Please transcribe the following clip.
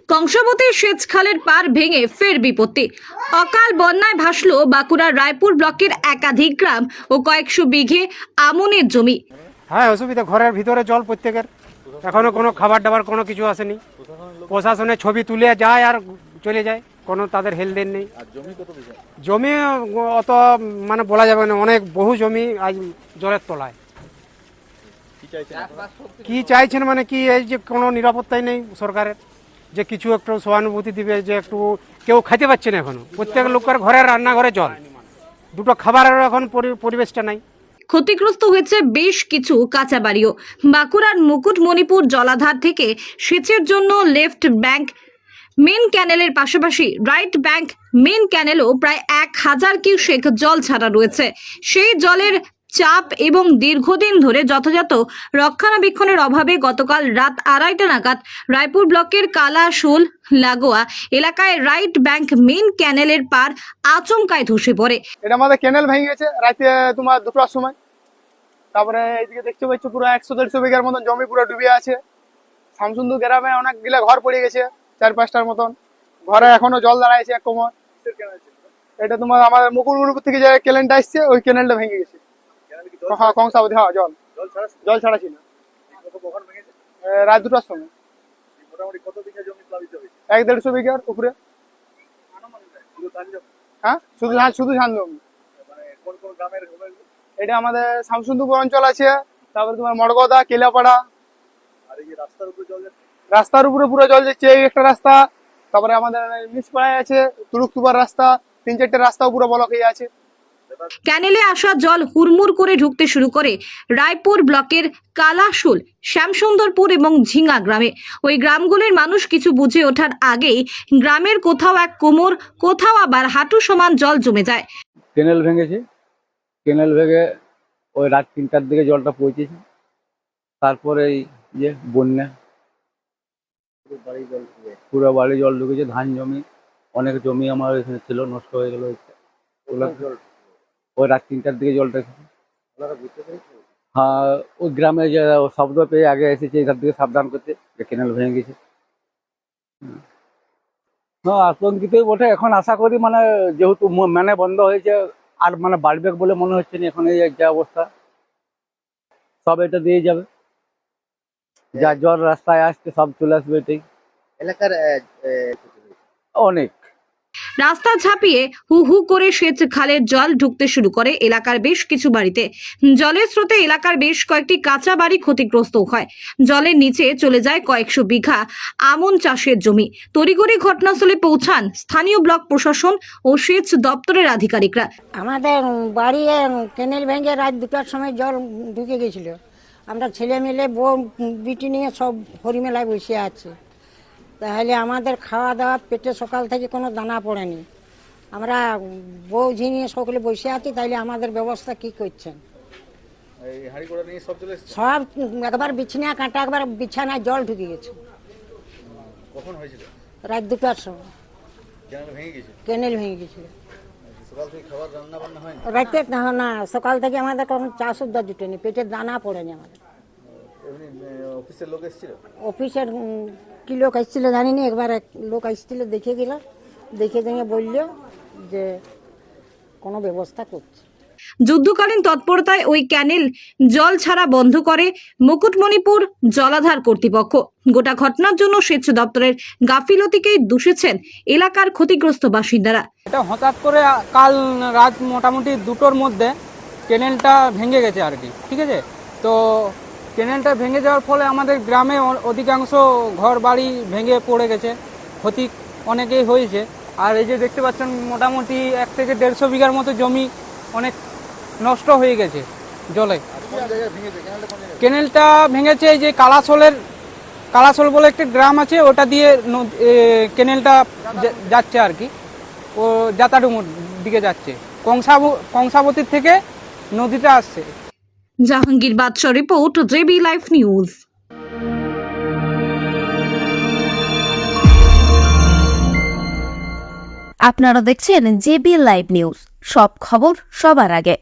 কংসাবতী সেচ খালের পার ভেঙে ফের বিপত্তি। অকাল বন্যায় ভাসল বাঁকুড়ার রায়পুর ব্লকের একাধিক গ্রাম ও কয়েকশো বিঘে আমনের জমি। হ্যাঁ, অসুবিধা, ঘরের ভিতরে জল প্রত্যেকের। এখনো কোনো খাবার দাবার কোনো কিছু আসেনি। প্রশাসনের ছবি তুলে যায় আর চলে যায়, কোনো তাদের হেলদেন নেই। জমি অত মানে বলা যাবে না, অনেক বহু জমি আজ জলের তলায়। কি চাইছেন মানে কি, এই যে কোনো নিরাপত্তাই নেই সরকারের, যে কিছু একটু সহানুভূতি দিবে, যে একটু কেউ খাইতে পারছে না এখনো। প্রত্যেক লোকের ঘরের রান্নাঘরে জল, দুটো খাবারের এখন পরিবেশটা নাই। ক্ষতিগ্রস্ত হয়েছে বেশ কিছু কাঁচা বাড়িও। বাঁকুড়ার মুকুটমণিপুর জলাধার থেকে সেচের জন্য লেফট ব্যাংক মেন ক্যানেলের পাশাপাশি রাইট ব্যাংক মেন ক্যানেলও প্রায় 1000 কিউসেক জল ছাড়া রয়েছে। সেই জলের চাপ এবং দীর্ঘদিন ধরে যথাযথ রক্ষণাবেক্ষণের অভাবে গতকাল রাত 2:30 নাগাদ রায়পুর ব্লকের কালাশোল লাগোয়া এলাকায় রাইট ব্যাংক মেন ক্যানেলের পার আচমকায় ধসে পড়ে। এটা আমাদের ক্যানেল ভেঙে গেছে রাতে তোমার 2টার সময়। তারপরে এইদিকে দেখতে পাচ্ছ পুরো 100-150 বিঘার মতন জমি পুরো ডুবে আছে। শামসুন্দর গ্রামে অনেকগুলা ঘর পড়ে গেছে, 4-5টার মতন ঘরে এখনো জল দাঁড়াইছে এক কোমর। এটা তোমার আমাদের মুকুটমণিপুর থেকে যে ক্যানেলটা আসছে, ওই ক্যানেলটা ভেঙে গেছে। হ্যাঁ, কংসাবতী, হ্যাঁ, জল ছাড়া ছিল। রাত 2টার সময়। মোটামুটি 1-150 বিঘার উপরে। হ্যাঁ, শুধু ধান জমি। এটা আমাদের শামসুন্দরপুর অঞ্চল আছে, তারপরে তোমার মড়গদা, কেলাপাড়া। রাস্তার উপরে পুরো জল যাচ্ছে, এই একটা রাস্তা। তারপরে আমাদের মিসপাড়ায় আছে তুলুকতুবার রাস্তা, 3-4টে রাস্তাও পুরো ব্লক হয়ে আছে। ক্যানেলে আসা জল হুড়মুড় করে ঢুকতে শুরু করে রায়পুর ব্লকের কালাশোল, শ্যামসুন্দরপুর এবং ঝিঙা গ্রামে। ওই গ্রামগুলির মানুষ কিছু বুঝে ওঠার আগেই গ্রামের কোথাও এক কোমর, কোথাও আবার হাঁটু সমান জল জমে যায়। কেনেল ভেঙেছে, কেনেল ভেঙে ওই রাত 3টার দিকে জলটা পৌঁছেছে। তারপরে এই যে বন্যা, পুরো বাড়ি জল ঢুকেছে। ধান জমি, অনেক জমি আমার এখানে ছিল, নষ্ট হয়ে গেল। ওই রাত 3টার দিকে জলটা, হ্যাঁ, ওই গ্রামে যে শব্দ পেয়ে আগে এসেছে এখান থেকে সাবধান করতে, যে কেনেল ভেঙে গেছে। হ্যাঁ, আতঙ্কিতই বটে। এখন আশা করি মানে যেহেতু মানে বন্ধ হয়েছে, আর মানে বাড়বে বলে মনে হচ্ছে না। এখন এই যে অবস্থা, সব এটা দিয়ে যাবে, যা জল রাস্তায় আসছে সব চলে আসবে। এটাই এলাকার অনেক। রাস্তা ঝাঁপিয়ে হু হু করে সেচ খালের জল ঢুকতে শুরু করে এলাকার বেশ কিছু বাড়িতে। জলের স্রোতে এলাকার বেশ কয়েকটি কাঁচা বাড়ি ক্ষতিগ্রস্ত হয়। জলের নিচে চলে যায় কয়েকশো বিঘা আমন চাষের জমি। তড়িঘড়ি ঘটনাস্থলে পৌঁছান স্থানীয় ব্লক প্রশাসন ও সেচ দপ্তরের আধিকারিকরা। আমাদের বাড়ি কেনেল ভেঙে রাত 2টার সময় জল ঢুকে গেছিল। আমরা ছেলে মেলে বউ বিটি নিয়ে সব হরিমেলায় বসে আছি। তাহলে আমাদের খাওয়া দাওয়া পেটে সকাল থেকে কোনো দানা পড়েনি। আমরা বউ ঝিনিয়ে সকলে বসে আছি, তাইলে আমাদের ব্যবস্থা কি করছেন? সব একবার বিছানা কাঁটা, একবার বিছানায় জল ঢুকে গেছে। কখন হয়েছিল? রাত 2টার সময় কেনেল ভেঙে গেছিল। সকাল থেকে খাবার রান্না বান্না হয়নি? রাতে না, সকাল থেকে আমাদের কোনো চাষ উদ্ধার জুটেনি, পেটে দানা পড়েনি আমাদের। অফিসের লোক এসেছিল? অফিসের কি লোক আসছিল জানি না। একবার এক লোক আসছিল, দেখে গেল, দেখে বলল যে কোনো ব্যবস্থা করছে। যুদ্ধকালীন তৎপরতায় ওই ক্যানেল জল ছাড়া বন্ধ করে মুকুটমণিপুর জলাধার কর্তৃপক্ষ। গোটা ঘটনার জন্য সেচ দপ্তরের গাফিলতিকেই দূষিয়েছেন এলাকার ক্ষতিগ্রস্ত বাসিন্দারা। এটা হঠাৎ করে কাল রাত মোটামুটি 2টোর মধ্যে কেনেলটা ভেঙে গেছে আর কি, ঠিক আছে। তো কেনেলটা ভেঙে যাওয়ার ফলে আমাদের গ্রামে অধিকাংশ ঘর বাড়ি ভেঙে পড়ে গেছে, ক্ষতি অনেকেই হয়েছে। আর এই যে দেখতে পাচ্ছেন মোটামুটি 1 থেকে 150 বিঘার মতো জমি অনেক নষ্ট হয়ে গেছে জলে। কেনেলটা ভেঙেছে এই যে কালাশোল বলে একটা গ্রাম আছে, ওটা দিয়ে কেনেলটা যাচ্ছে আর কি, ও যাতাডুমুর দিকে যাচ্ছে। কংসাবতীর থেকে নদীটা আসছে। জাহাঙ্গীর বাদশাহ রিপোর্ট, জেবি লাইভ নিউজ। আপনারা দেখছেন জেবি লাইভ নিউজ, সব খবর সবার আগে।